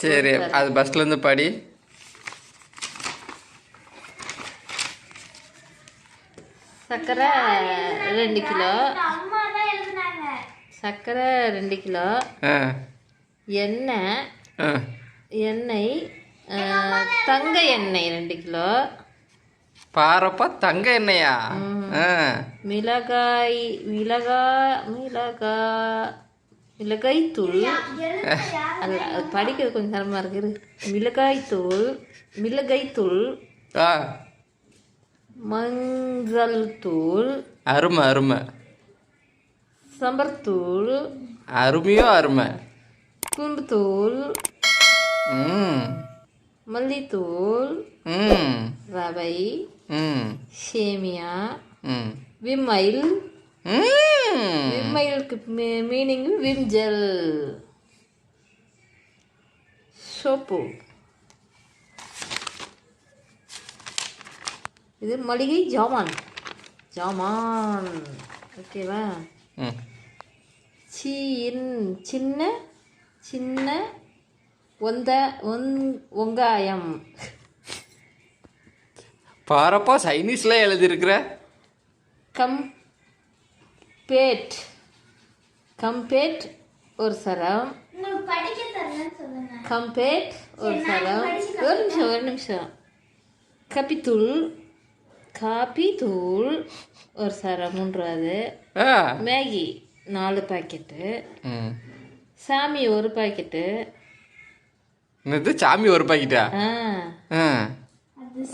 சரி, அது பஸ்லேருந்து படி. சர்க்கரை 2 கிலோ. சர்க்கரை 2 கிலோ. எண்ணெய் தங்க எண்ணெய் 2 கிலோ. பாரப்பா, தங்க எண்ணெயா? மிளகாய் தூள். அது படிக்கிறது கொஞ்சம் சிரமமா இருக்குது. மிளகாய் தூள். மஞ்சள் தூள். அருமை. சாம்பார் தூள். அருமை. குழம்பு தூள். மல்லித்தூள். ரவை. சேமியா. விம்மைல். விம்மைலுக்கு மீனிங் விம்ஜெல். சோப்பு. இது மளிகை ஜாமான். ஓகேவா? சின்ன வெங்காயம். பாரப்பா, சைனீஸ்ல எழுதியிருக்கிற. கம்பேட் ஒரு சரம். ஒரு நிமிஷம். காபித்தூள் ஒரு சரம் 3. Maggi 4 packet. சாமி 1 பாக்கெட்டு. என்னது, சாமி 1 பாக்கெட்டா?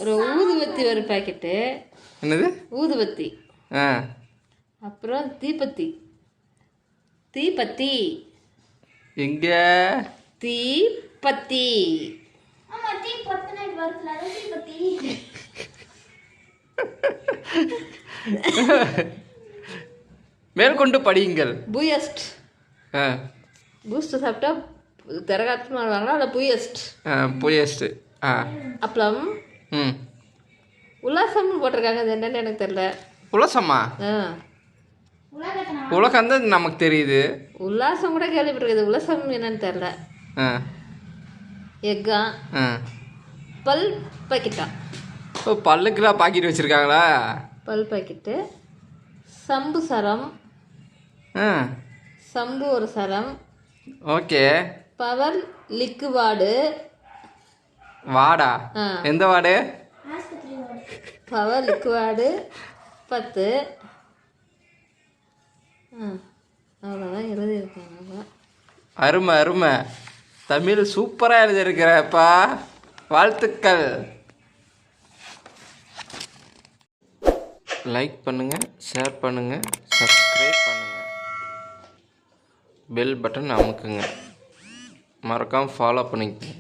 ஒரு ஊதுபத்தி 1 பாக்கெட்டு. என்னது ஊதுபத்தி? அப்புறம் தீப்பத்தி. எங்க தீப்பத்தி? மேற்கொண்டு படியுங்கள். பூஸ்ட் சாப்பிட்டா திரகாத்தமா வருவாங்களா? இல்லை பூயஸ்ட். அப்புறம் உல்லாசம்னு போட்டிருக்காங்க. அது என்னன்னு எனக்கு தெரியல. உல்லாசமா? உலகம் தான் நமக்கு தெரியுது. உல்லாசம் கூட கேள்விப்பட்டிருக்குது. உல்லாசம் என்னன்னு தெரியல. எக்கா பல் பாக்கெட்டா? பல்லுக்குலாம் பாக்கெட் வச்சிருக்காங்களா? பல் பாக்கெட்டு. சம்பு சரம். சம்பு ஒரு சரம். ஓகே. Power liquid. வாடா? எந்த வாடு? Power liquid 10. அவ்வளோதான் எழுதியிருக்காங்க. அருமை. தமிழ் சூப்பராக எழுதியிருக்கிறப்பா, வாழ்த்துக்கள். லைக் பண்ணுங்கள், ஷேர் பண்ணுங்கள், சப்ஸ்கிரைப் பண்ணுங்கள், பெல் பட்டன் அமுக்குங்க, மறக்காமல் ஃபாலோ பண்ணிக்கங்க.